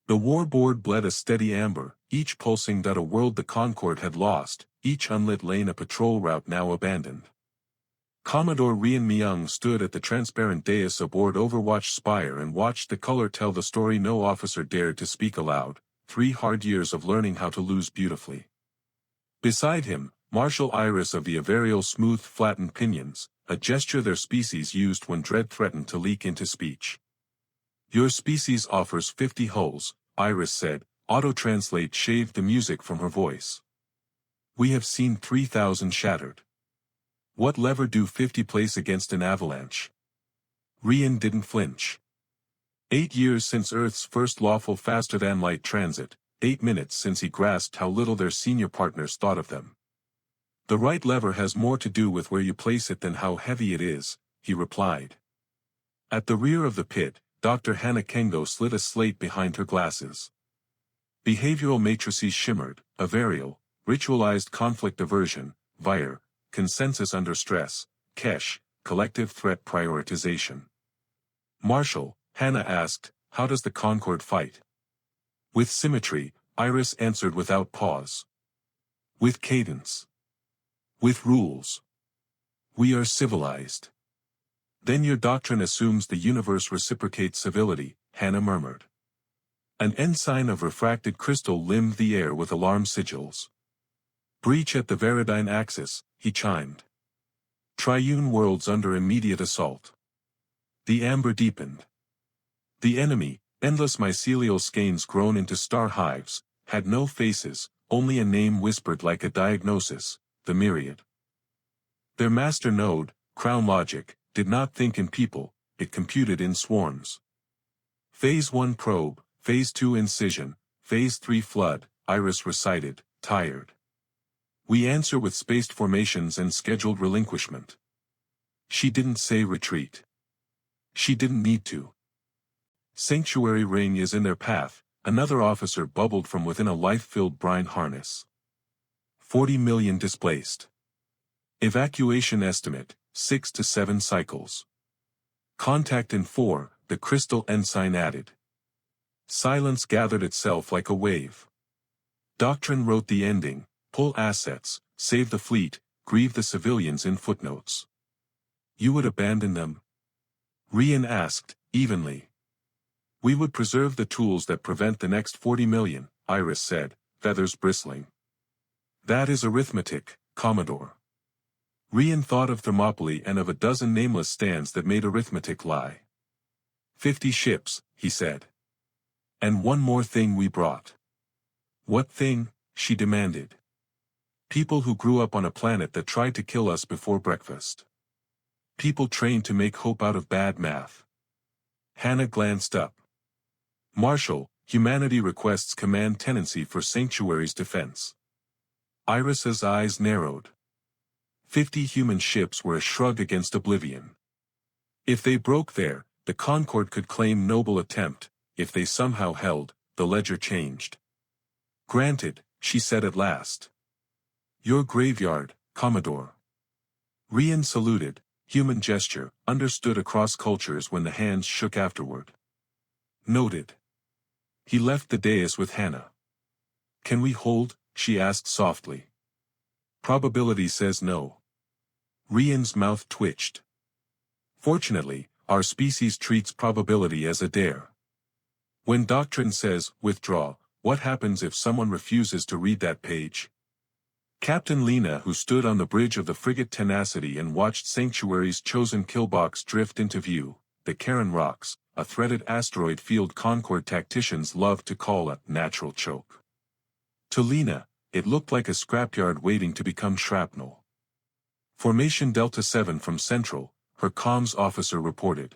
The warboard bled a steady amber, each pulsing that a world the Concorde had lost, each unlit lane a patrol route now abandoned. Commodore Rian Myung stood at the transparent dais aboard Overwatch Spire and watched the color tell the story no officer dared to speak aloud, 3 hard years of learning how to lose beautifully. Beside him, Marshal Iris of the Avarial smoothed flattened pinions, a gesture their species used when dread threatened to leak into speech. Your species offers 50 hulls, Iris said. Auto-translate shaved the music from her voice. We have seen 3,000 shattered. What lever do 50 place against an avalanche? Rian didn't flinch. 8 years since Earth's first lawful faster-than-light transit, 8 minutes since he grasped how little their senior partners thought of them. The right lever has more to do with where you place it than how heavy it is, he replied. At the rear of the pit, Dr. Hannah Kengo slid a slate behind her glasses. Behavioral matrices shimmered, avarial, ritualized conflict aversion, VIRE, consensus under stress, KESH, collective threat prioritization. Marshal, Hannah asked, how does the Concorde fight? With symmetry, Iris answered without pause. With cadence. With rules. We are civilized. Then your doctrine assumes the universe reciprocates civility, Hannah murmured. An ensign of refracted crystal limned the air with alarm sigils. Breach at the Veridine axis, he chimed. Triune worlds under immediate assault. The amber deepened. The enemy, endless mycelial skeins grown into star hives, had no faces, only a name whispered like a diagnosis, the Myriad. Their master node, Crown Logic, did not think in people, it computed in swarms. Phase 1 probe, Phase 2 incision, Phase 3 flood, Iris recited, tired. We answer with spaced formations and scheduled relinquishment. She didn't say retreat. She didn't need to. Sanctuary ring is in their path, another officer bubbled from within a life-filled brine harness. 40 million displaced. Evacuation estimate, 6 to 7 cycles. Contact in 4, the crystal ensign added. Silence gathered itself like a wave. Doctrine wrote the ending, pull assets, save the fleet, grieve the civilians in footnotes. You would abandon them? Rian asked, evenly. We would preserve the tools that prevent the next 40 million, Iris said, feathers bristling. That is arithmetic, Commodore. Rian thought of Thermopylae and of a dozen nameless stands that made arithmetic lie. 50 ships, he said. And one more thing we brought. What thing? She demanded. People who grew up on a planet that tried to kill us before breakfast. People trained to make hope out of bad math. Hannah glanced up. Marshal, humanity requests command tenancy for Sanctuary's defense. Iris's eyes narrowed. 50 human ships were a shrug against oblivion. If they broke there, the Concorde could claim noble attempt. If they somehow held, the ledger changed. Granted, she said at last. Your graveyard, Commodore. Rian saluted, human gesture, understood across cultures when the hands shook afterward. Noted. He left the dais with Hannah. Can we hold? She asked softly. Probability says no. Rian's mouth twitched. Fortunately, our species treats probability as a dare. When doctrine says, withdraw, what happens if someone refuses to read that page? Captain Lina, who stood on the bridge of the frigate Tenacity and watched Sanctuary's chosen killbox drift into view, the Karen Rocks, a threaded asteroid field Concorde tacticians loved to call a natural choke. To Lina, it looked like a scrapyard waiting to become shrapnel. Formation Delta 7 from Central, her comms officer reported.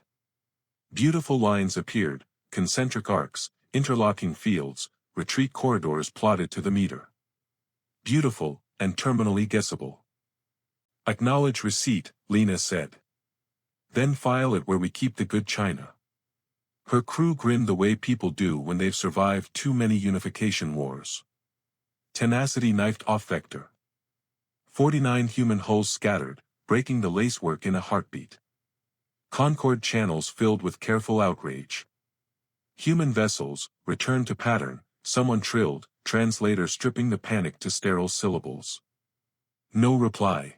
Beautiful lines appeared, concentric arcs, interlocking fields, retreat corridors plotted to the meter. Beautiful, and terminally guessable. Acknowledge receipt, Lina said. Then file it where we keep the good china. Her crew grinned the way people do when they've survived too many unification wars. Tenacity knifed off vector. 49 human hulls scattered, breaking the lacework in a heartbeat. Concorde channels filled with careful outrage. Human vessels, return to pattern, someone trilled, translator stripping the panic to sterile syllables. No reply.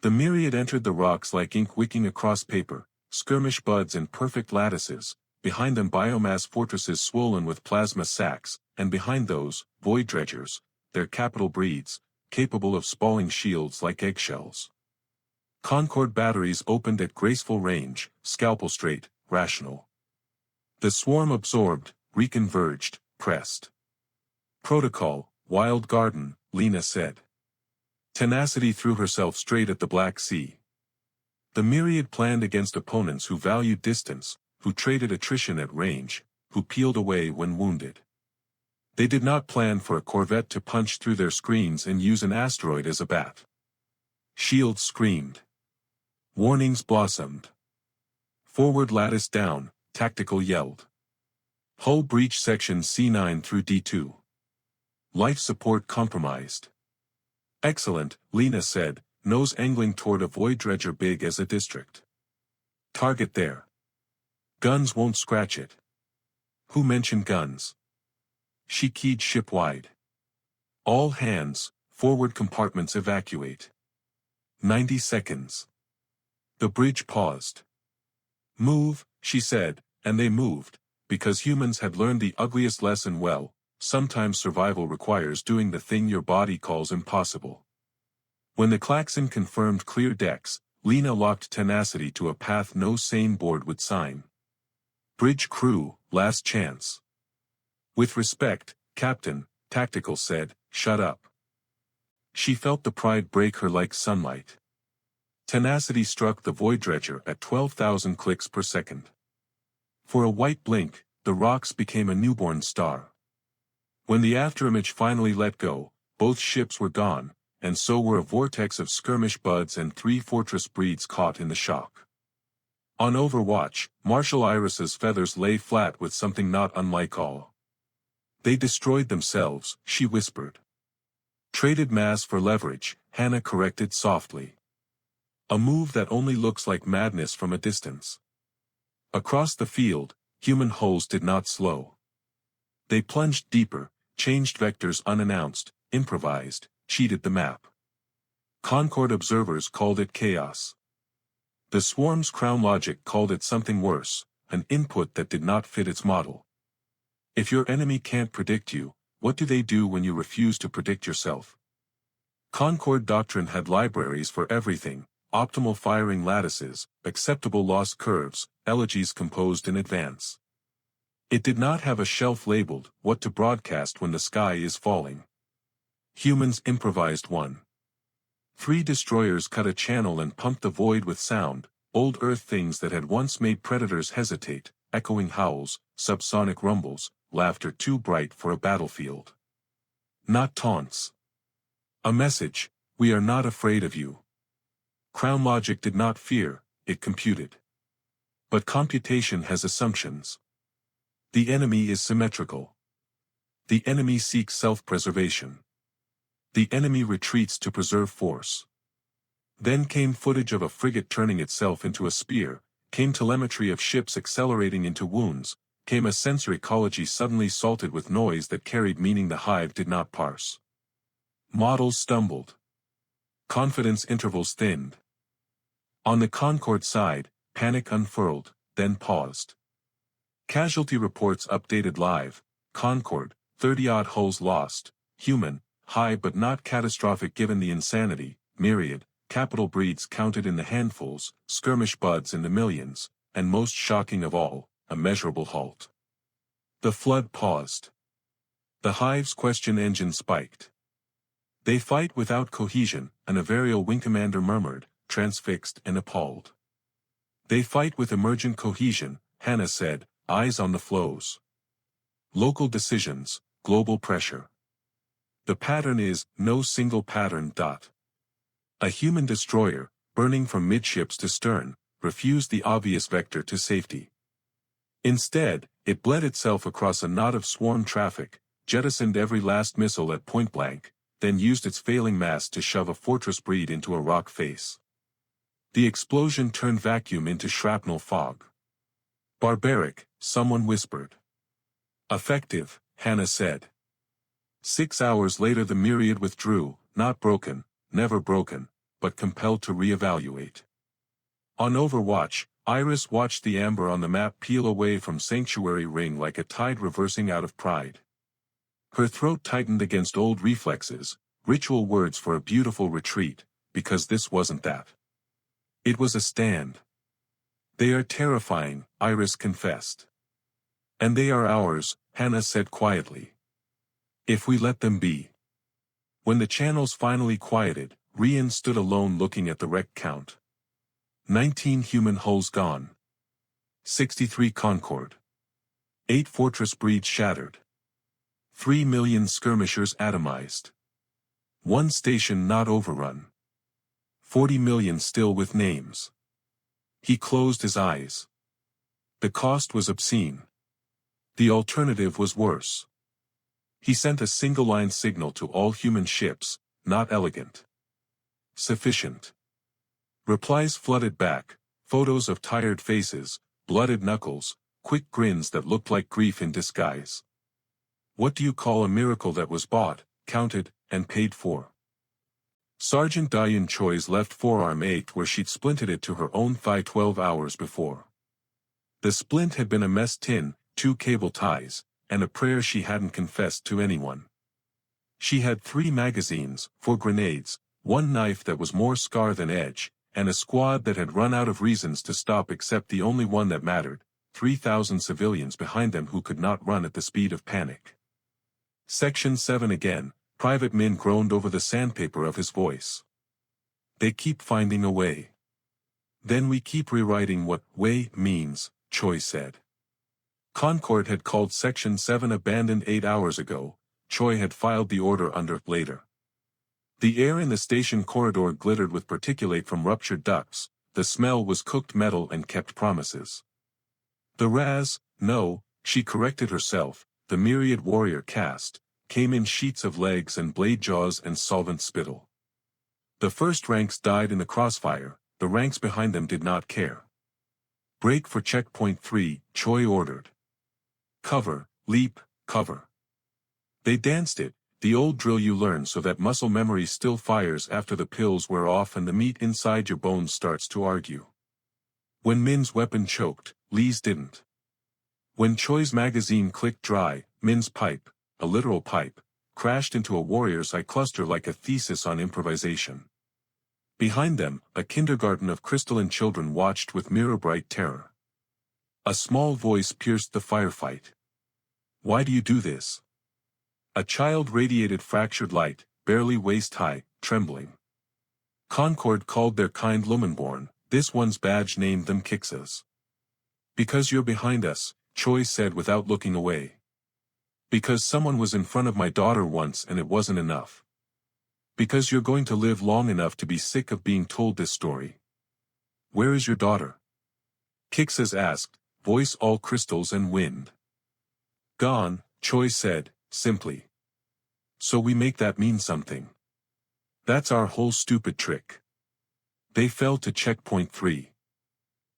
The Myriad entered the rocks like ink wicking across paper, skirmish buds in perfect lattices, behind them biomass fortresses swollen with plasma sacs, and behind those, void dredgers, their capital breeds, capable of spalling shields like eggshells. Concord batteries opened at graceful range, scalpel straight, rational. The swarm absorbed, reconverged, pressed. Protocol, wild garden, Lina said. Tenacity threw herself straight at the Black Sea. The Myriad planned against opponents who valued distance, who traded attrition at range, who peeled away when wounded. They did not plan for a corvette to punch through their screens and use an asteroid as a bat. Shields screamed. Warnings blossomed. Forward lattice down, tactical yelled. Hull breach section C9 through D2. Life support compromised. Excellent, Lina said, nose angling toward a void dredger big as a district. Target there. Guns won't scratch it. Who mentioned guns? She keyed ship-wide. All hands, forward compartments evacuate. 90 seconds. The bridge paused. Move, she said, and they moved, because humans had learned the ugliest lesson well. Sometimes survival requires doing the thing your body calls impossible. When the klaxon confirmed clear decks, Lina locked tenacity to a path no sane board would sign. Bridge crew, last chance. With respect, Captain, Tactical said, shut up. She felt the pride break her like sunlight. Tenacity struck the void dredger at 12,000 clicks per second. For a white blink, the rocks became a newborn star. When the afterimage finally let go, both ships were gone, and so were a vortex of skirmish buds and 3 fortress breeds caught in the shock. On Overwatch, Marshal Iris's feathers lay flat with something not unlike awe. They destroyed themselves, she whispered. Traded mass for leverage, Hannah corrected softly. A move that only looks like madness from a distance. Across the field, human hulls did not slow. They plunged deeper, changed vectors unannounced, improvised, cheated the map. Concord observers called it chaos. The swarm's crown logic called it something worse, an input that did not fit its model. If your enemy can't predict you, what do they do when you refuse to predict yourself? Concord doctrine had libraries for everything, optimal firing lattices, acceptable loss curves, elegies composed in advance. It did not have a shelf labeled, what to broadcast when the sky is falling. Humans improvised one. 3 destroyers cut a channel and pumped the void with sound, old Earth things that had once made predators hesitate, echoing howls, subsonic rumbles, laughter too bright for a battlefield. Not taunts. A message, we are not afraid of you. Crown logic did not fear, it computed. But computation has assumptions. The enemy is symmetrical. The enemy seeks self-preservation. The enemy retreats to preserve force. Then came footage of a frigate turning itself into a spear, came telemetry of ships accelerating into wounds, came a sensory ecology suddenly salted with noise that carried meaning the hive did not parse. Models stumbled. Confidence intervals thinned. On the Concord side, panic unfurled, then paused. Casualty reports updated live, Concord, 30-odd hulls lost, human, high but not catastrophic given the insanity, Myriad, capital breeds counted in the handfuls, skirmish buds in the millions, and most shocking of all, a measurable halt. The flood paused. The hive's question engine spiked. They fight without cohesion, an Averial wing commander murmured, transfixed and appalled. They fight with emergent cohesion, Hannah said, eyes on the flows. Local decisions, global pressure. The pattern is, no single pattern. A human destroyer, burning from midships to stern, refused the obvious vector to safety. Instead, it bled itself across a knot of swarm traffic, jettisoned every last missile at point blank, then used its failing mass to shove a fortress breed into a rock face. The explosion turned vacuum into shrapnel fog. Barbaric, someone whispered. Effective, Hannah said. 6 hours later the Myriad withdrew, not broken, never broken, but compelled to reevaluate. On Overwatch, Iris watched the amber on the map peel away from Sanctuary Ring like a tide reversing out of pride. Her throat tightened against old reflexes, ritual words for a beautiful retreat, because this wasn't that. It was a stand. They are terrifying, Iris confessed. And they are ours, Hannah said quietly. If we let them be. When the channels finally quieted, Rian stood alone looking at the wreck count. 19 human hulls gone. 63 Concord. 8 fortress breeds shattered. 3 million skirmishers atomized. 1 station not overrun. 40 million still with names. He closed his eyes. The cost was obscene. The alternative was worse. He sent a single-line signal to all human ships, not elegant. Sufficient. Replies flooded back, photos of tired faces, blooded knuckles, quick grins that looked like grief in disguise. What do you call a miracle that was bought, counted, and paid for? Sergeant Dayun Choi's left forearm ached where she'd splinted it to her own thigh 12 hours before. The splint had been a mess tin, 2 cable ties, and a prayer she hadn't confessed to anyone. She had 3 magazines, 4 grenades, 1 knife that was more scar than edge, and a squad that had run out of reasons to stop except the only one that mattered, 3,000 civilians behind them who could not run at the speed of panic. Section 7 again, Private Min groaned over the sandpaper of his voice. They keep finding a way. Then we keep rewriting what way means, Choi said. Concord had called Section 7 abandoned 8 hours ago. Choi had filed the order under later. The air in the station corridor glittered with particulate from ruptured ducts. The smell was cooked metal and kept promises. The no, she corrected herself, the Myriad warrior caste, came in sheets of legs and blade jaws and solvent spittle. The first ranks died in the crossfire, the ranks behind them did not care. Break for checkpoint 3, Choi ordered. Cover, leap, cover. They danced it, the old drill you learn so that muscle memory still fires after the pills wear off and the meat inside your bones starts to argue. When Min's weapon choked, Lee's didn't. When Choi's magazine clicked dry, Min's pipe, a literal pipe, crashed into a warrior's eye cluster like a thesis on improvisation. Behind them, a kindergarten of crystalline children watched with mirror-bright terror. A small voice pierced the firefight. Why do you do this? A child radiated fractured light, barely waist-high, trembling. Concord called their kind Lumenborn, this one's badge named them Kixas. Because you're behind us, Choi said without looking away. Because someone was in front of my daughter once and it wasn't enough. Because you're going to live long enough to be sick of being told this story. Where is your daughter? Kixas asked, voice all crystals and wind. Gone, Choi said, simply. So we make that mean something. That's our whole stupid trick. They fell to checkpoint 3.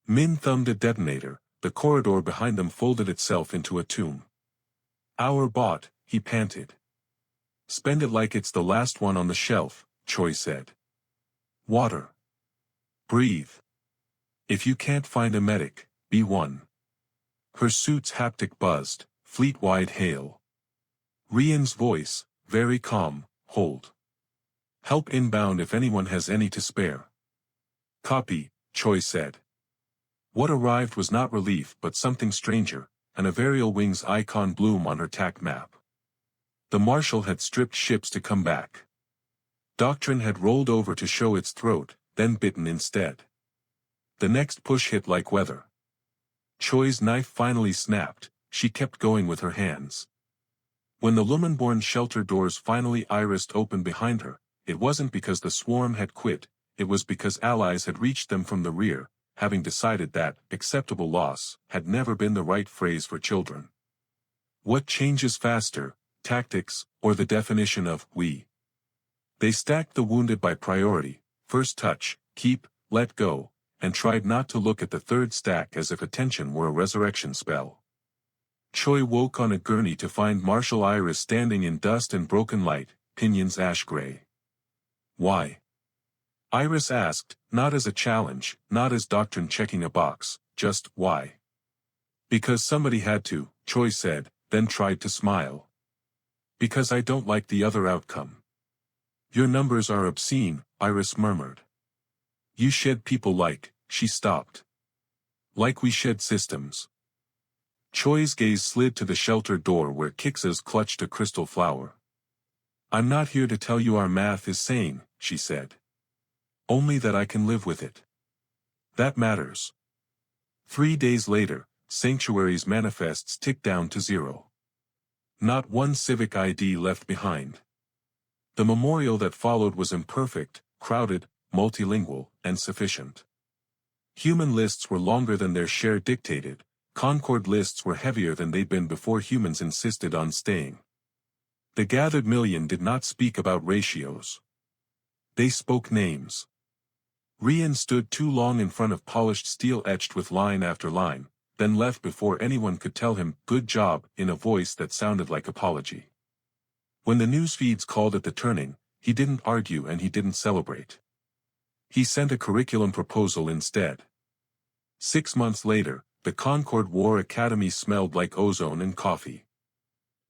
Min thumbed a detonator, the corridor behind them folded itself into a tomb. Our bot, he panted. Spend it like it's the last one on the shelf, Choi said. Water. Breathe. If you can't find a medic, be one. Her suit's haptic buzzed, fleet-wide hail. Rian's voice, very calm, hold. Help inbound if anyone has any to spare. Copy, Choi said. What arrived was not relief but something stranger, an Averial Wings icon bloom on her TAC map. The Marshal had stripped ships to come back. Doctrine had rolled over to show its throat, then bitten instead. The next push hit like weather. Choi's knife finally snapped, she kept going with her hands. When the Lumenborn shelter doors finally irised open behind her, it wasn't because the swarm had quit, it was because allies had reached them from the rear, having decided that acceptable loss had never been the right phrase for children. What changes faster, tactics, or the definition of we? They stacked the wounded by priority, first touch, keep, let go, and tried not to look at the third stack as if attention were a resurrection spell. Choi woke on a gurney to find Marshal Iris standing in dust and broken light, pinions ash gray. Why? Iris asked, not as a challenge, not as doctrine checking a box, just why? Because somebody had to, Choi said, then tried to smile. Because I don't like the other outcome. Your numbers are obscene, Iris murmured. You shed people like, she stopped. Like we shed systems. Choi's gaze slid to the shelter door where Kixas clutched a crystal flower. I'm not here to tell you our math is sane, she said. Only that I can live with it. That matters. 3 days later, Sanctuary's manifests ticked down to 0. Not one civic ID left behind. The memorial that followed was imperfect, crowded, multilingual, and sufficient. Human lists were longer than their share dictated, Concord lists were heavier than they'd been before humans insisted on staying. The gathered million did not speak about ratios. They spoke names. Rian stood too long in front of polished steel etched with line after line, then left before anyone could tell him, good job, in a voice that sounded like apology. When the news feeds called at the turning, he didn't argue and he didn't celebrate. He sent a curriculum proposal instead. 6 months later, the Concord War Academy smelled like ozone and coffee.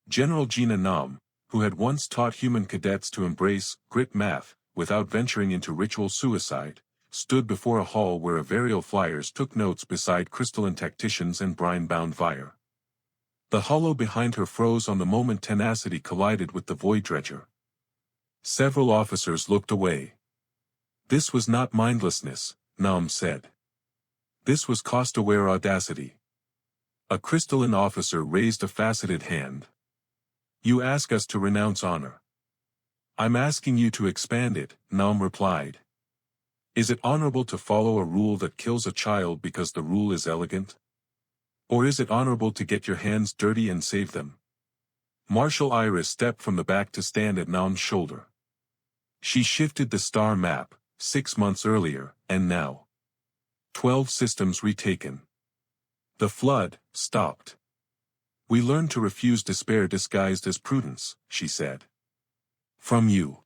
General Gina Nam, who had once taught human cadets to embrace grit math, without venturing into ritual suicide, stood before a hall where Averial flyers took notes beside crystalline tacticians and brine-bound Vire. The hollow behind her froze on the moment tenacity collided with the void dredger. Several officers looked away. This was not mindlessness, Nam said. This was cost-aware audacity. A crystalline officer raised a faceted hand. You ask us to renounce honor. I'm asking you to expand it, Nam replied. Is it honorable to follow a rule that kills a child because the rule is elegant? Or is it honorable to get your hands dirty and save them? Marshal Iris stepped from the back to stand at Nam's shoulder. She shifted the star map, 6 months earlier, and now. 12 systems retaken. The flood stopped. We learned to refuse despair disguised as prudence, she said. From you.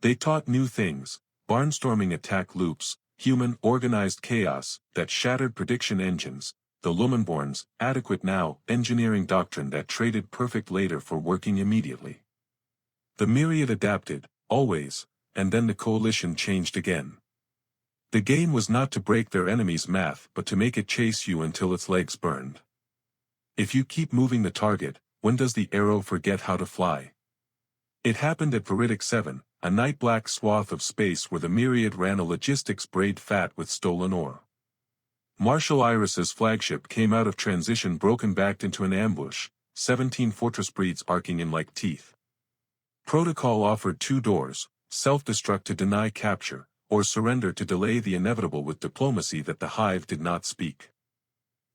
They taught new things, barnstorming attack loops, human organized chaos that shattered prediction engines, the Lumenborn's adequate now engineering doctrine that traded perfect later for working immediately. The Myriad adapted, always, and then the coalition changed again. The game was not to break their enemy's math but to make it chase you until its legs burned. If you keep moving the target, when does the arrow forget how to fly? It happened at Veridic 7, a night-black swath of space where the Myriad ran a logistics braid fat with stolen ore. Marshal Iris's flagship came out of transition broken-backed into an ambush, 17 fortress breeds arcing in like teeth. Protocol offered 2 doors, self-destruct to deny capture, or surrender to delay the inevitable with diplomacy that the Hive did not speak.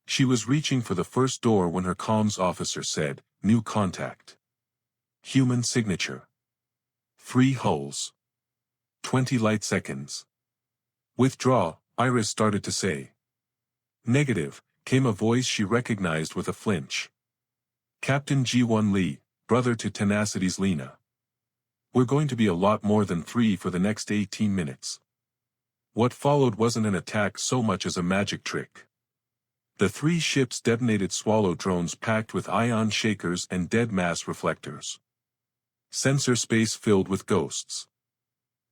She was reaching for the first door when her comms officer said, new contact. Human signature. 3 hulls. 20 light seconds. Withdraw, Iris started to say. Negative, came a voice she recognized with a flinch. Captain Ji-1 Lee, brother to Tenacity's Lina. We're going to be a lot more than 3 for the next 18 minutes. What followed wasn't an attack so much as a magic trick. The 3 ships detonated swallow drones packed with ion shakers and dead mass reflectors. Sensor space filled with ghosts.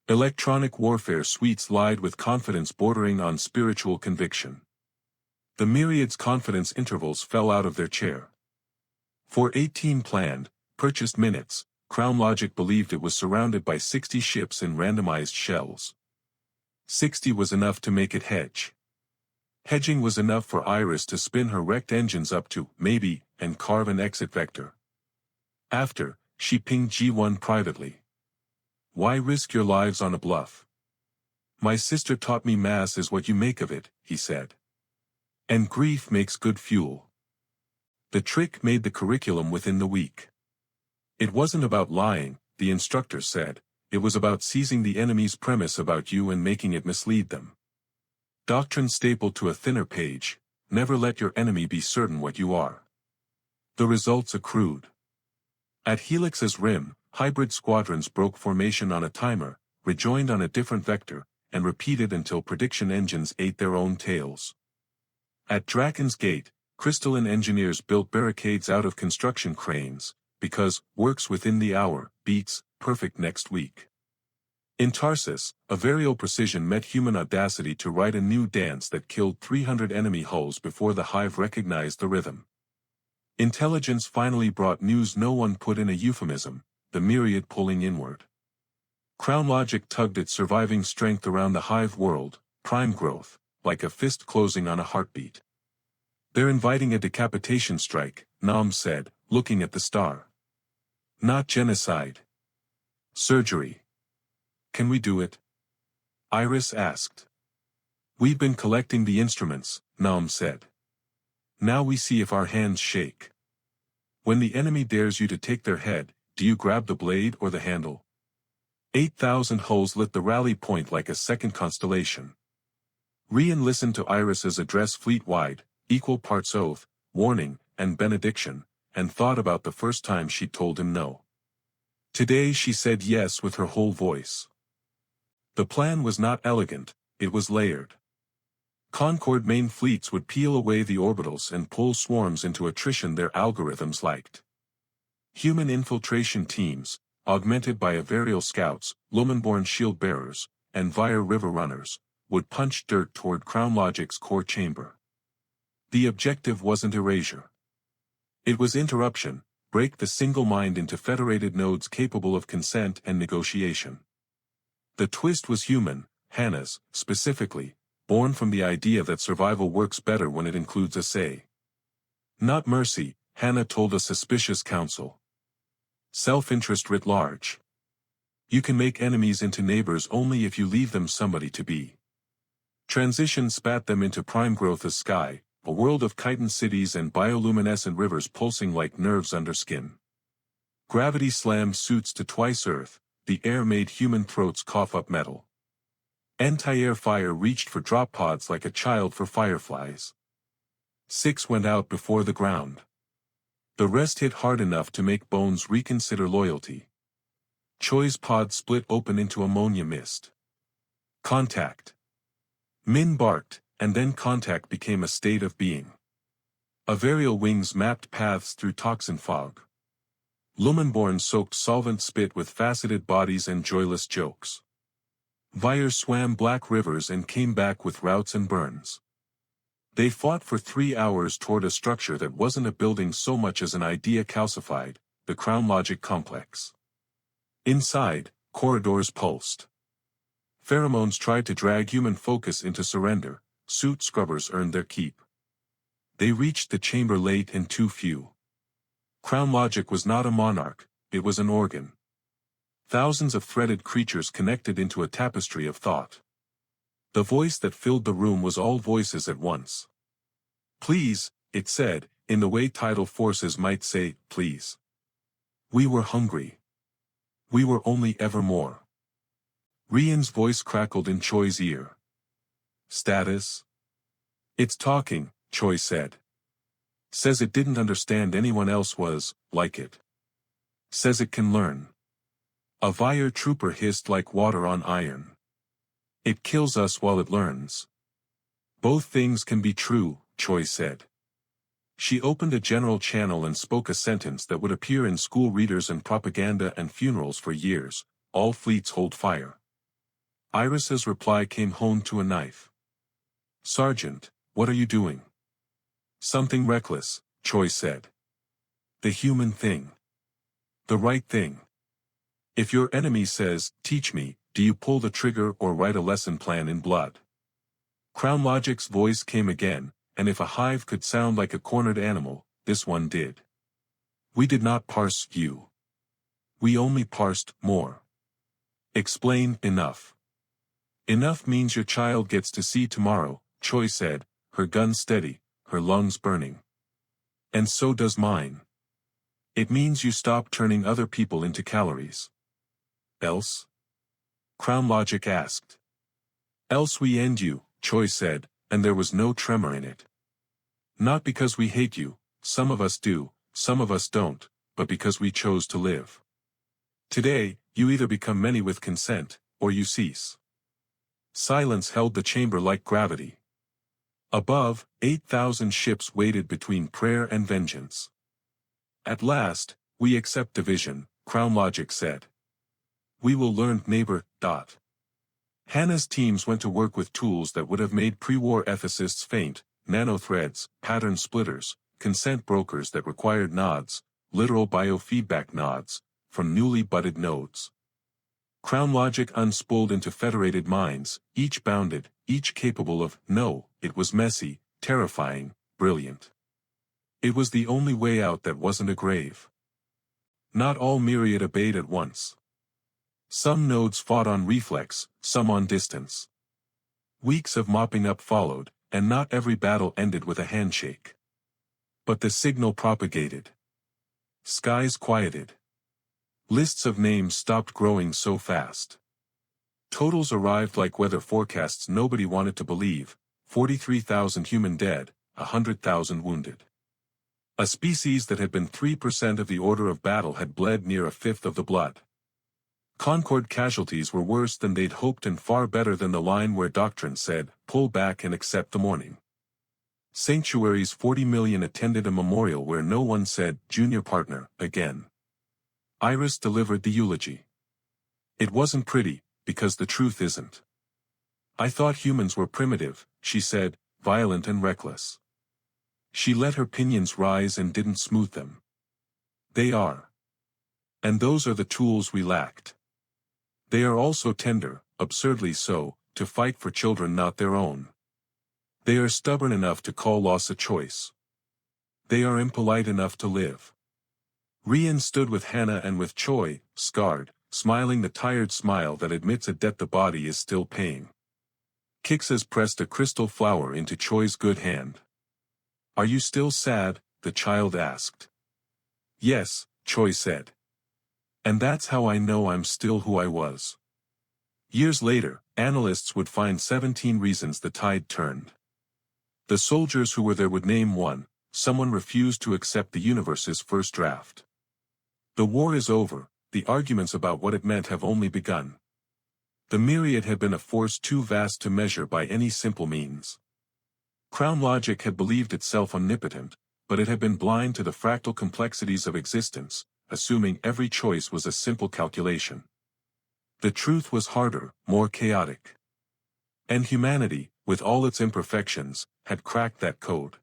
Electronic warfare suites lied with confidence bordering on spiritual conviction. The Myriad's confidence intervals fell out of their chair. For 18 planned, purchased minutes, Crown Logic believed it was surrounded by 60 ships in randomized shells. 60 was enough to make it hedge. Hedging was enough for Iris to spin her wrecked engines up to, maybe, and carve an exit vector. After, she pinged G1 privately. Why risk your lives on a bluff? My sister taught me mass is what you make of it, he said. And grief makes good fuel. The trick made the curriculum within the week. It wasn't about lying, the instructor said, it was about seizing the enemy's premise about you and making it mislead them. Doctrine stapled to a thinner page, never let your enemy be certain what you are. The results accrued. At Helix's rim, hybrid squadrons broke formation on a timer, rejoined on a different vector, and repeated until prediction engines ate their own tails. At Draken's Gate, crystalline engineers built barricades out of construction cranes, because works within the hour beats perfect next week. In Tarsus, a Varial precision met human audacity to write a new dance that killed 300 enemy hulls before the hive recognized the rhythm. Intelligence finally brought news no one put in a euphemism, the Myriad pulling inward. Crown logic tugged its surviving strength around the hive world, prime growth, like a fist closing on a heartbeat. They're inviting a decapitation strike, Nam said, looking at the star. Not genocide. Surgery. Can we do it? Iris asked. We've been collecting the instruments, Nam said. Now we see if our hands shake. When the enemy dares you to take their head, do you grab the blade or the handle? 8,000 hulls lit the rally point like a second constellation. Rian listened to Iris's address fleet-wide, equal parts oath, warning, and benediction, and thought about the first time she told him no. Today she said yes with her whole voice. The plan was not elegant, it was layered. Concord main fleets would peel away the orbitals and pull swarms into attrition their algorithms liked. Human infiltration teams, augmented by Avarial scouts, Lumenborn shield bearers, and Vire river runners, would punch dirt toward Crown Logic's core chamber. The objective wasn't erasure. It was interruption, break the single mind into federated nodes capable of consent and negotiation. The twist was human, Hannah's, specifically, born from the idea that survival works better when it includes a say. Not mercy, Hannah told a suspicious council. Self-interest writ large. You can make enemies into neighbors only if you leave them somebody to be. Transition spat them into prime growth as sky, a world of chitin cities and bioluminescent rivers pulsing like nerves under skin. Gravity slammed suits to twice Earth, the air made human throats cough up metal. Anti-air fire reached for drop pods like a child for fireflies. 6 went out before the ground. The rest hit hard enough to make Bones reconsider loyalty. Choi's pod split open into ammonia mist. Contact. Min barked, and then contact became a state of being. Avarial wings mapped paths through toxin fog. Lumenborn soaked solvent spit with faceted bodies and joyless jokes. Vire swam black rivers and came back with routes and burns. They fought for 3 hours toward a structure that wasn't a building so much as an idea calcified, the Crown Logic Complex. Inside, corridors pulsed. Pheromones tried to drag human focus into surrender, suit scrubbers earned their keep. They reached the chamber late and too few. Crown Logic was not a monarch, it was an organ. Thousands of threaded creatures connected into a tapestry of thought. The voice that filled the room was all voices at once. Please, it said, in the way tidal forces might say, please. We were hungry. We were only ever more. Rian's voice crackled in Choi's ear. Status? It's talking, Choi said. Says it didn't understand anyone else was, like it. Says it can learn. A Vire trooper hissed like water on iron. It kills us while it learns. Both things can be true, Choi said. She opened a general channel and spoke a sentence that would appear in school readers and propaganda and funerals for years, all fleets hold fire. Iris's reply came home to a knife. Sergeant, what are you doing? Something reckless, Choi said. The human thing. The right thing. If your enemy says, teach me, do you pull the trigger or write a lesson plan in blood? Crown Logic's voice came again, and if a hive could sound like a cornered animal, this one did. We did not parse you. We only parsed more. Explain enough. Enough means your child gets to see tomorrow, Choi said, her gun steady, her lungs burning. And so does mine. It means you stop turning other people into calories. Else? Crown Logic asked. Else we end you, Choi said, and there was no tremor in it. Not because we hate you, some of us do, some of us don't, but because we chose to live. Today, you either become many with consent, or you cease. Silence held the chamber like gravity. Above, 8,000 ships waited between prayer and vengeance. At last, we accept division, Crown Logic said. We will learn neighbor. Hannah's teams went to work with tools that would have made pre-war ethicists faint, nanothreads, pattern splitters, consent brokers that required nods, literal biofeedback nods, from newly budded nodes. Crown Logic unspooled into federated minds, each bounded, each capable of, no, it was messy, terrifying, brilliant. It was the only way out that wasn't a grave. Not all Myriad obeyed at once. Some nodes fought on reflex, some on distance. Weeks of mopping up followed, and not every battle ended with a handshake. But the signal propagated. Skies quieted. Lists of names stopped growing so fast. Totals arrived like weather forecasts nobody wanted to believe: 43,000 human dead, 100,000 wounded. A species that had been 3% of the order of battle had bled near a fifth of the blood. Concord casualties were worse than they'd hoped and far better than the line where doctrine said, pull back and accept the mourning. Sanctuary's 40 million attended a memorial where no one said, junior partner, again. Iris delivered the eulogy. It wasn't pretty, because the truth isn't. I thought humans were primitive, she said, violent and reckless. She let her pinions rise and didn't smooth them. They are. And those are the tools we lacked. They are also tender, absurdly so, to fight for children not their own. They are stubborn enough to call loss a choice. They are impolite enough to live. Rian stood with Hannah and with Choi, scarred, smiling the tired smile that admits a debt the body is still paying. Kixas pressed a crystal flower into Choi's good hand. Are you still sad? The child asked. Yes, Choi said. And that's how I know I'm still who I was. Years later, analysts would find 17 reasons the tide turned. The soldiers who were there would name one: someone refused to accept the universe's first draft. The war is over, the arguments about what it meant have only begun. The Myriad had been a force too vast to measure by any simple means. Crown Logic had believed itself omnipotent, but it had been blind to the fractal complexities of existence, assuming every choice was a simple calculation. The truth was harder, more chaotic. And humanity, with all its imperfections, had cracked that code.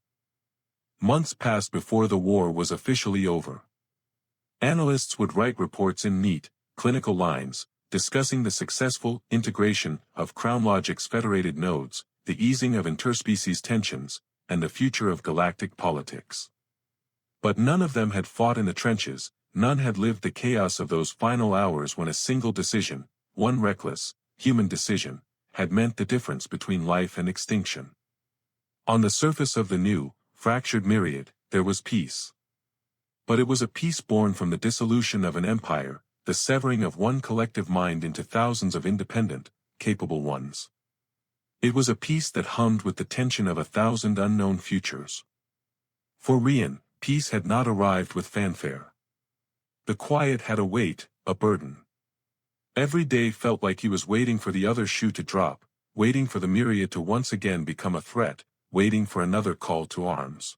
Months passed before the war was officially over. Analysts would write reports in neat, clinical lines, discussing the successful integration of Crown Logic's federated nodes, the easing of interspecies tensions, and the future of galactic politics. But none of them had fought in the trenches, none had lived the chaos of those final hours when a single decision, one reckless, human decision, had meant the difference between life and extinction. On the surface of the new, fractured Myriad, there was peace. But it was a peace born from the dissolution of an empire, the severing of one collective mind into thousands of independent, capable ones. It was a peace that hummed with the tension of 1,000 unknown futures. For Rian, peace had not arrived with fanfare. The quiet had a weight, a burden. Every day felt like he was waiting for the other shoe to drop, waiting for the Myriad to once again become a threat, waiting for another call to arms.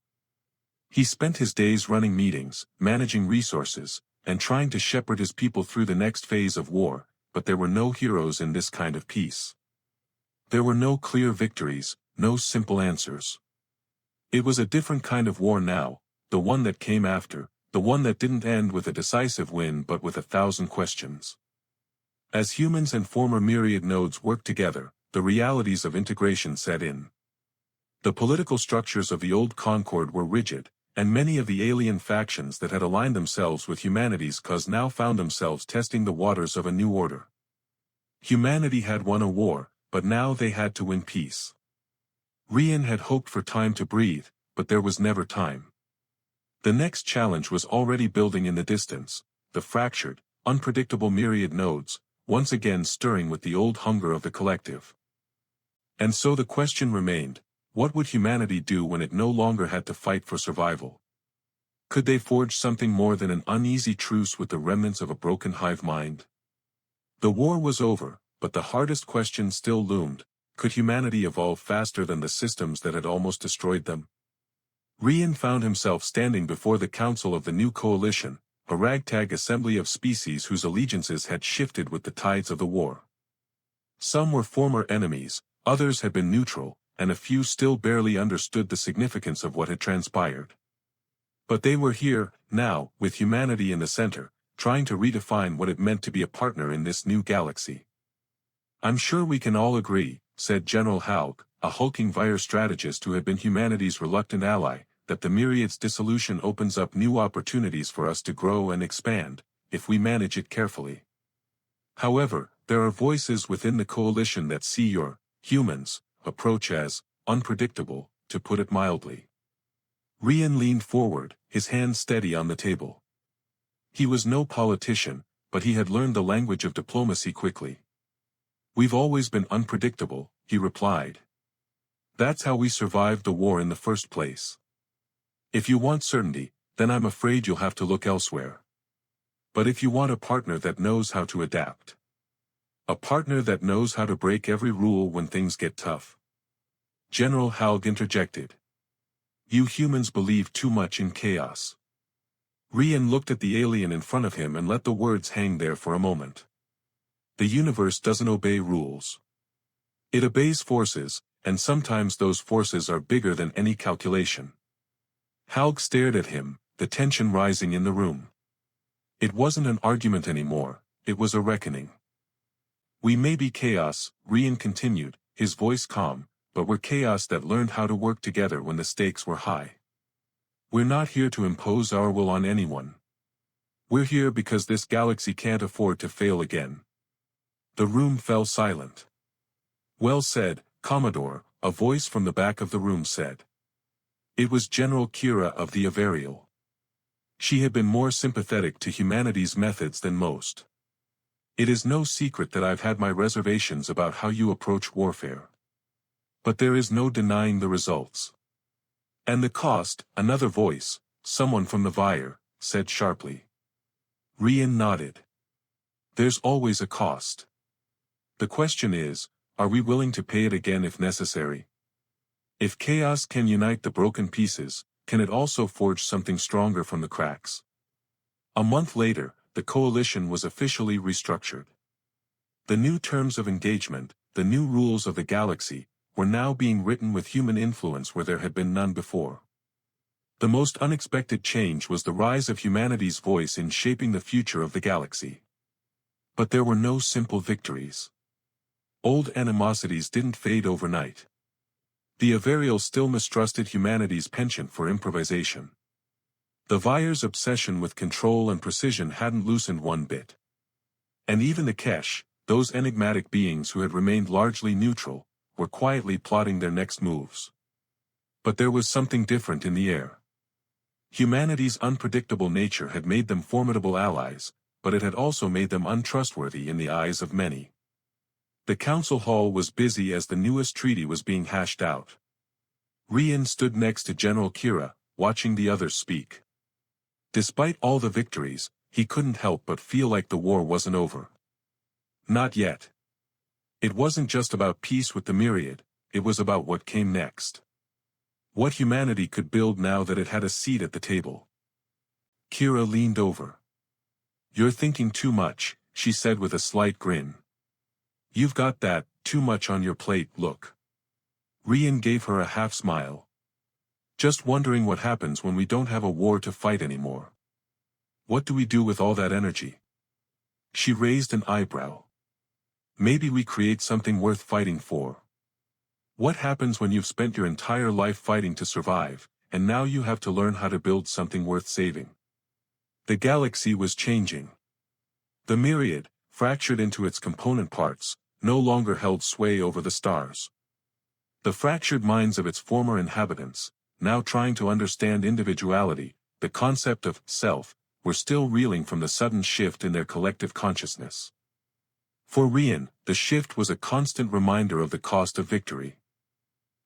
He spent his days running meetings, managing resources, and trying to shepherd his people through the next phase of war, but there were no heroes in this kind of peace. There were no clear victories, no simple answers. It was a different kind of war now, the one that came after, the one that didn't end with a decisive win but with 1,000 questions. As humans and former Myriad nodes worked together, the realities of integration set in. The political structures of the old Concord were rigid, and many of the alien factions that had aligned themselves with humanity's cause now found themselves testing the waters of a new order. Humanity had won a war, but now they had to win peace. Rian had hoped for time to breathe, but there was never time. The next challenge was already building in the distance, the fractured, unpredictable Myriad nodes, once again stirring with the old hunger of the collective. And so the question remained, what would humanity do when it no longer had to fight for survival? Could they forge something more than an uneasy truce with the remnants of a broken hive mind? The war was over, but the hardest question still loomed: could humanity evolve faster than the systems that had almost destroyed them? Rian found himself standing before the council of the new coalition, a ragtag assembly of species whose allegiances had shifted with the tides of the war. Some were former enemies, others had been neutral, and a few still barely understood the significance of what had transpired. But they were here, now, with humanity in the center, trying to redefine what it meant to be a partner in this new galaxy. "I'm sure we can all agree," said General Haug, a hulking Vire strategist who had been humanity's reluctant ally, "that the Myriad's dissolution opens up new opportunities for us to grow and expand, if we manage it carefully. However, there are voices within the coalition that see your, humans, approach as unpredictable, to put it mildly." Rian leaned forward, his hand steady on the table. He was no politician, but he had learned the language of diplomacy quickly. "We've always been unpredictable," he replied. "That's how we survived the war in the first place. If you want certainty, then I'm afraid you'll have to look elsewhere. But if you want a partner that knows how to adapt, a partner that knows how to break every rule when things get tough." General Haug interjected. "You humans believe too much in chaos." Rian looked at the alien in front of him and let the words hang there for a moment. "The universe doesn't obey rules. It obeys forces, and sometimes those forces are bigger than any calculation." Haug stared at him, the tension rising in the room. It wasn't an argument anymore, it was a reckoning. "We may be chaos," Rian continued, his voice calm, "but we're chaos that learned how to work together when the stakes were high. We're not here to impose our will on anyone. We're here because this galaxy can't afford to fail again." The room fell silent. "Well said, Commodore," a voice from the back of the room said. It was General Kira of the Averial. She had been more sympathetic to humanity's methods than most. "It is no secret that I've had my reservations about how you approach warfare. But there is no denying the results. And the cost," another voice, someone from the Vire, said sharply. Rian nodded. "There's always a cost. The question is, are we willing to pay it again if necessary? If chaos can unite the broken pieces, can it also forge something stronger from the cracks?" A month later, the coalition was officially restructured. The new terms of engagement, the new rules of the galaxy, were now being written with human influence where there had been none before. The most unexpected change was the rise of humanity's voice in shaping the future of the galaxy. But there were no simple victories. Old animosities didn't fade overnight. The Averial still mistrusted humanity's penchant for improvisation. The Vire's obsession with control and precision hadn't loosened one bit. And even the Kesh, those enigmatic beings who had remained largely neutral, were quietly plotting their next moves. But there was something different in the air. Humanity's unpredictable nature had made them formidable allies, but it had also made them untrustworthy in the eyes of many. The council hall was busy as the newest treaty was being hashed out. Rian stood next to General Kira, watching the others speak. Despite all the victories, he couldn't help but feel like the war wasn't over. Not yet. It wasn't just about peace with the Myriad, it was about what came next. What humanity could build now that it had a seat at the table. Kira leaned over. "You're thinking too much," she said with a slight grin. "You've got that too much on your plate look." Rian gave her a half-smile. "Just wondering what happens when we don't have a war to fight anymore. What do we do with all that energy?" She raised an eyebrow. "Maybe we create something worth fighting for. What happens when you've spent your entire life fighting to survive, and now you have to learn how to build something worth saving?" The galaxy was changing. The Myriad, fractured into its component parts, no longer held sway over the stars. The fractured minds of its former inhabitants, now trying to understand individuality, the concept of self, were still reeling from the sudden shift in their collective consciousness. For Rian, the shift was a constant reminder of the cost of victory.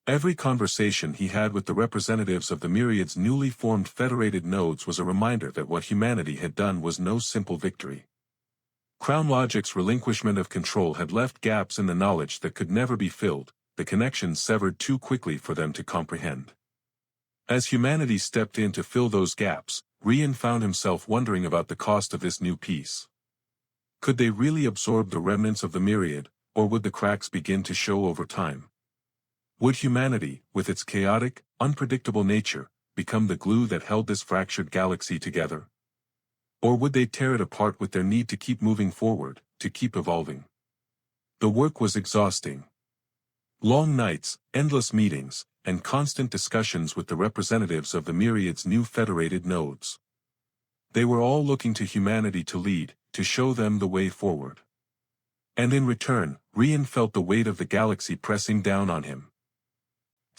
Every conversation he had with the representatives of the Myriad's newly formed federated nodes was a reminder that what humanity had done was no simple victory. Crown Logic's relinquishment of control had left gaps in the knowledge that could never be filled, the connections severed too quickly for them to comprehend. As humanity stepped in to fill those gaps, Rian found himself wondering about the cost of this new peace. Could they really absorb the remnants of the Myriad, or would the cracks begin to show over time? Would humanity, with its chaotic, unpredictable nature, become the glue that held this fractured galaxy together? Or would they tear it apart with their need to keep moving forward, to keep evolving? The work was exhausting. Long nights, endless meetings, and constant discussions with the representatives of the Myriad's new federated nodes. They were all looking to humanity to lead, to show them the way forward. And in return, Rian felt the weight of the galaxy pressing down on him.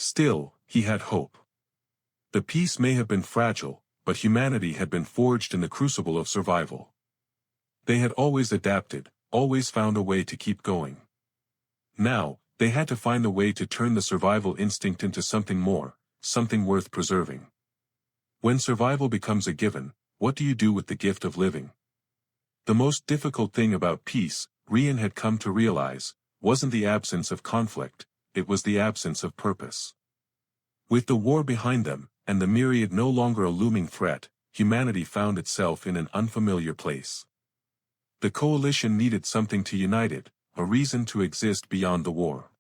Still, he had hope. The peace may have been fragile, but humanity had been forged in the crucible of survival. They had always adapted, always found a way to keep going. Now, they had to find a way to turn the survival instinct into something more, something worth preserving. When survival becomes a given, what do you do with the gift of living? The most difficult thing about peace, Rian had come to realize, wasn't the absence of conflict, it was the absence of purpose. With the war behind them, and the Myriad no longer a looming threat, humanity found itself in an unfamiliar place. The coalition needed something to unite it, a reason to exist beyond the war.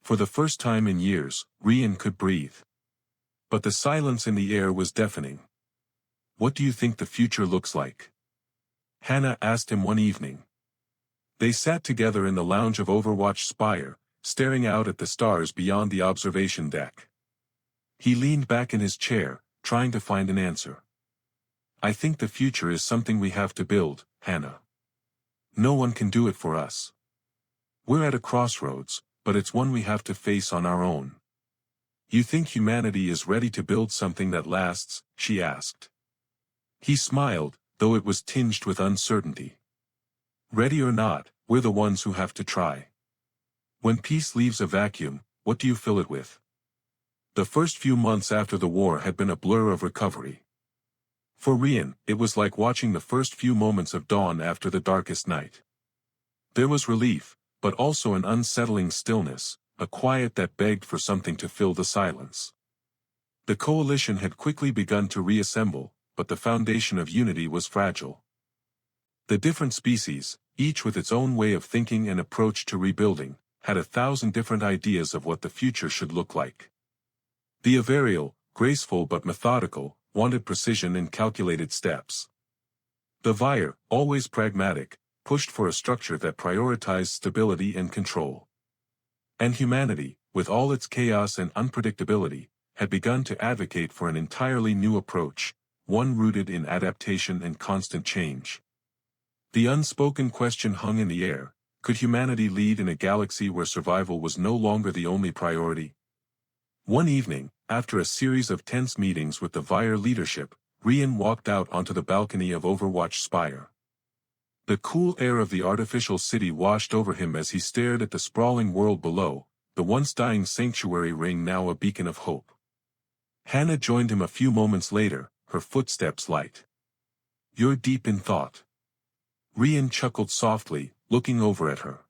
For the first time in years, Rian could breathe. But the silence in the air was deafening. "What do you think the future looks like?" Hannah asked him one evening. They sat together in the lounge of Overwatch Spire, staring out at the stars beyond the observation deck. He leaned back in his chair, trying to find an answer. "I think the future is something we have to build, Hannah. No one can do it for us. We're at a crossroads, but it's one we have to face on our own." "You think humanity is ready to build something that lasts?" she asked. He smiled, though it was tinged with uncertainty. "Ready or not, we're the ones who have to try. When peace leaves a vacuum, what do you fill it with?" The first few months after the war had been a blur of recovery. For Rian, it was like watching the first few moments of dawn after the darkest night. There was relief, but also an unsettling stillness, a quiet that begged for something to fill the silence. The coalition had quickly begun to reassemble, but the foundation of unity was fragile. The different species, each with its own way of thinking and approach to rebuilding, had 1,000 different ideas of what the future should look like. The Avarial, graceful but methodical, wanted precision and calculated steps. The Vire, always pragmatic, pushed for a structure that prioritized stability and control. And humanity, with all its chaos and unpredictability, had begun to advocate for an entirely new approach, one rooted in adaptation and constant change. The unspoken question hung in the air: could humanity lead in a galaxy where survival was no longer the only priority? One evening, after a series of tense meetings with the Vire leadership, Rian walked out onto the balcony of Overwatch Spire. The cool air of the artificial city washed over him as he stared at the sprawling world below, the once dying sanctuary ring now a beacon of hope. Hannah joined him a few moments later, her footsteps light. "You're deep in thought." Rian chuckled softly, looking over at her.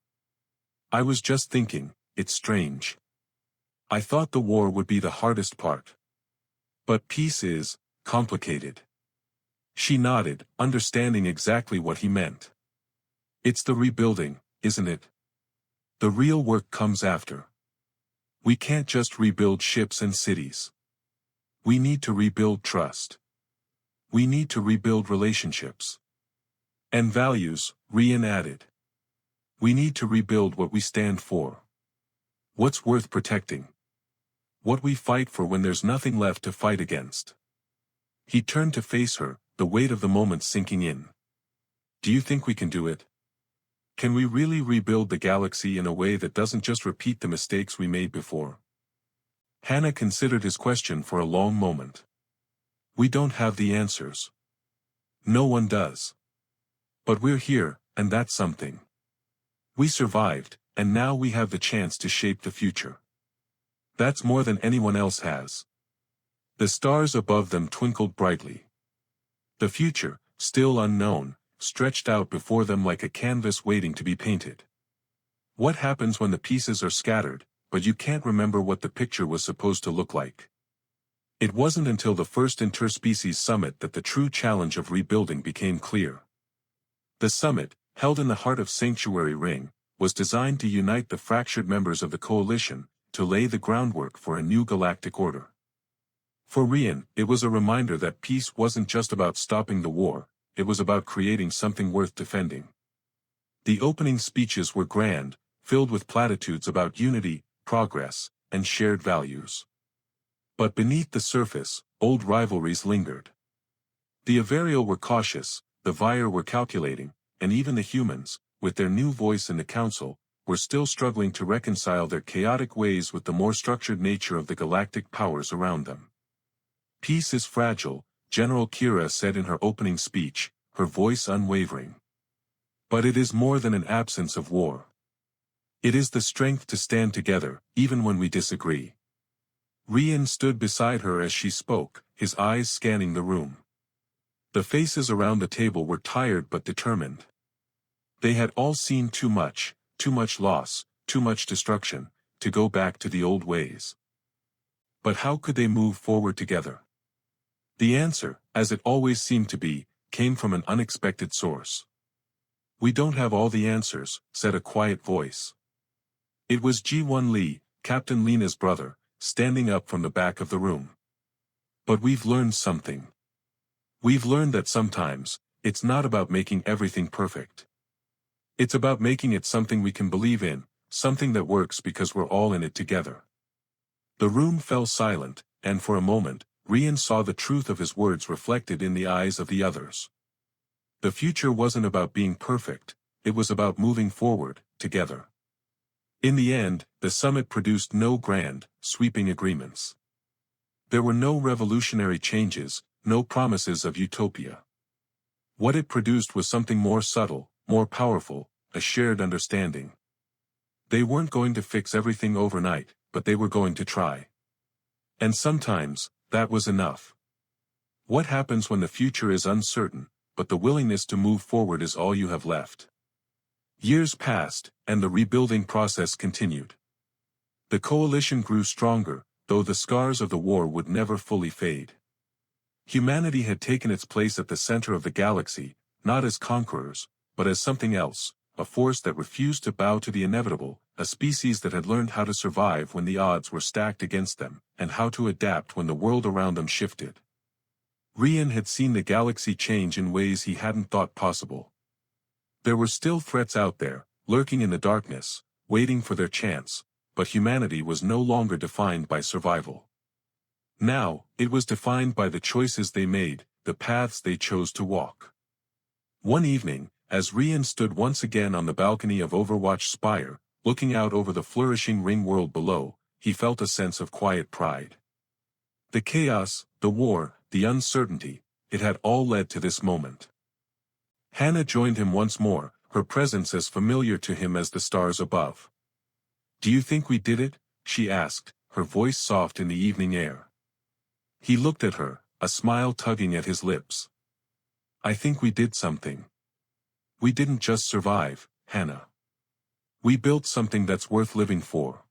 "I was just thinking, it's strange. I thought the war would be the hardest part. But peace is complicated." She nodded, understanding exactly what he meant. "It's the rebuilding, isn't it? The real work comes after. We can't just rebuild ships and cities. We need to rebuild trust. We need to rebuild relationships. And values," Rian added. "We need to rebuild what we stand for. What's worth protecting. What we fight for when there's nothing left to fight against." He turned to face her, the weight of the moment sinking in. "Do you think we can do it? Can we really rebuild the galaxy in a way that doesn't just repeat the mistakes we made before?" Hannah considered his question for a long moment. "We don't have the answers. No one does. But we're here, and that's something. We survived, and now we have the chance to shape the future." That's more than anyone else has. The stars above them twinkled brightly. The future, still unknown, stretched out before them like a canvas waiting to be painted. What happens when the pieces are scattered, but you can't remember what the picture was supposed to look like? It wasn't until the first interspecies summit that the true challenge of rebuilding became clear. The summit, held in the heart of Sanctuary Ring, was designed to unite the fractured members of the coalition, to lay the groundwork for a new galactic order. For Rian, it was a reminder that peace wasn't just about stopping the war, it was about creating something worth defending. The opening speeches were grand, filled with platitudes about unity, progress, and shared values. But beneath the surface, old rivalries lingered. The Averial were cautious, the Vire were calculating, and even the humans, with their new voice in the council, were still struggling to reconcile their chaotic ways with the more structured nature of the galactic powers around them. Peace is fragile, General Kira said in her opening speech, her voice unwavering. But it is more than an absence of war. It is the strength to stand together, even when we disagree. Rian stood beside her as she spoke, his eyes scanning the room. The faces around the table were tired but determined. They had all seen too much loss, too much destruction, to go back to the old ways. But how could they move forward together? The answer, as it always seemed to be, came from an unexpected source. "We don't have all the answers," said a quiet voice. It was Ji-Won Lee, Captain Lina's brother, standing up from the back of the room. "But we've learned something. We've learned that sometimes, it's not about making everything perfect. It's about making it something we can believe in, something that works because we're all in it together." The room fell silent, and for a moment, Rian saw the truth of his words reflected in the eyes of the others. The future wasn't about being perfect, it was about moving forward, together. In the end, the summit produced no grand, sweeping agreements. There were no revolutionary changes, no promises of utopia. What it produced was something more subtle, more powerful, a shared understanding. They weren't going to fix everything overnight, but they were going to try. And sometimes, that was enough. What happens when the future is uncertain, but the willingness to move forward is all you have left? Years passed, and the rebuilding process continued. The coalition grew stronger, though the scars of the war would never fully fade. Humanity had taken its place at the center of the galaxy, not as conquerors, but as something else, a force that refused to bow to the inevitable, a species that had learned how to survive when the odds were stacked against them, and how to adapt when the world around them shifted. Rian had seen the galaxy change in ways he hadn't thought possible. There were still threats out there, lurking in the darkness, waiting for their chance, but humanity was no longer defined by survival. Now, it was defined by the choices they made, the paths they chose to walk. One evening, as Rian stood once again on the balcony of Overwatch Spire, looking out over the flourishing ring world below, he felt a sense of quiet pride. The chaos, the war, the uncertainty, it had all led to this moment. Hannah joined him once more, her presence as familiar to him as the stars above. "Do you think we did it?" she asked, her voice soft in the evening air. He looked at her, a smile tugging at his lips. "I think we did something. We didn't just survive, Hannah. We built something that's worth living for."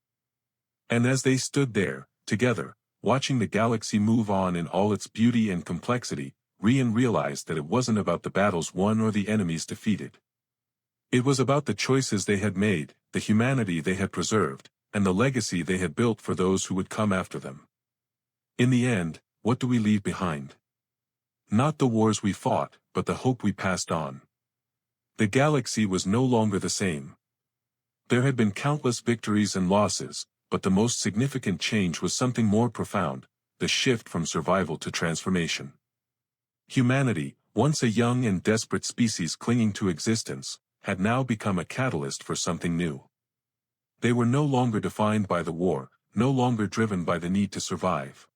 And as they stood there, together, watching the galaxy move on in all its beauty and complexity, Rian realized that it wasn't about the battles won or the enemies defeated. It was about the choices they had made, the humanity they had preserved, and the legacy they had built for those who would come after them. In the end, what do we leave behind? Not the wars we fought, but the hope we passed on. The galaxy was no longer the same. There had been countless victories and losses, but the most significant change was something more profound, the shift from survival to transformation. Humanity, once a young and desperate species clinging to existence, had now become a catalyst for something new. They were no longer defined by the war, no longer driven by the need to survive.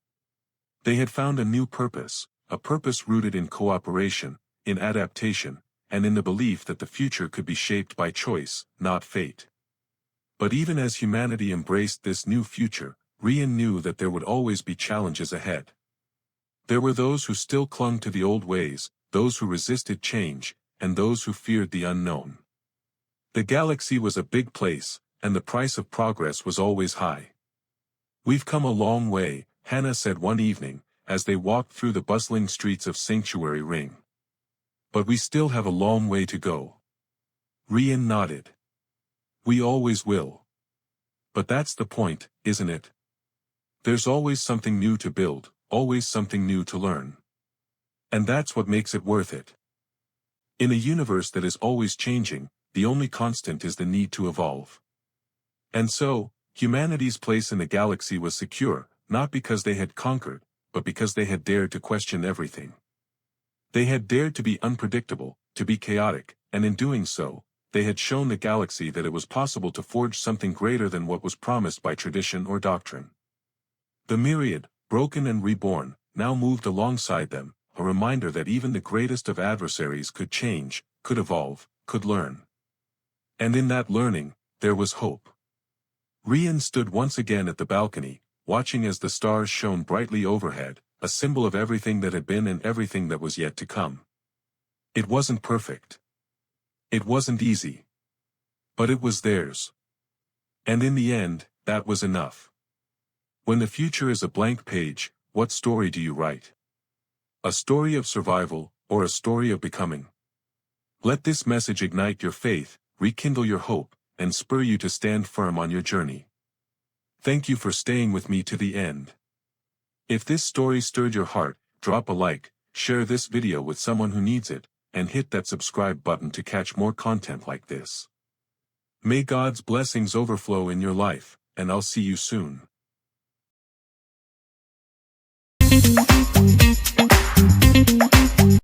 They had found a new purpose, a purpose rooted in cooperation, in adaptation, and in the belief that the future could be shaped by choice, not fate. But even as humanity embraced this new future, Rian knew that there would always be challenges ahead. There were those who still clung to the old ways, those who resisted change, and those who feared the unknown. The galaxy was a big place, and the price of progress was always high. "We've come a long way," Hannah said one evening, as they walked through the bustling streets of Sanctuary Ring. "But we still have a long way to go." Rian nodded. "We always will. But that's the point, isn't it? There's always something new to build, always something new to learn. And that's what makes it worth it. In a universe that is always changing, the only constant is the need to evolve." And so, humanity's place in the galaxy was secure, not because they had conquered, but because they had dared to question everything. They had dared to be unpredictable, to be chaotic, and in doing so, they had shown the galaxy that it was possible to forge something greater than what was promised by tradition or doctrine. The Myriad, broken and reborn, now moved alongside them, a reminder that even the greatest of adversaries could change, could evolve, could learn. And in that learning, there was hope. Rian stood once again at the balcony, watching as the stars shone brightly overhead, a symbol of everything that had been and everything that was yet to come. It wasn't perfect. It wasn't easy. But it was theirs. And in the end, that was enough. When the future is a blank page, what story do you write? A story of survival, or a story of becoming? Let this message ignite your faith, rekindle your hope, and spur you to stand firm on your journey. Thank you for staying with me to the end. If this story stirred your heart, drop a like, share this video with someone who needs it, and hit that subscribe button to catch more content like this. May God's blessings overflow in your life, and I'll see you soon.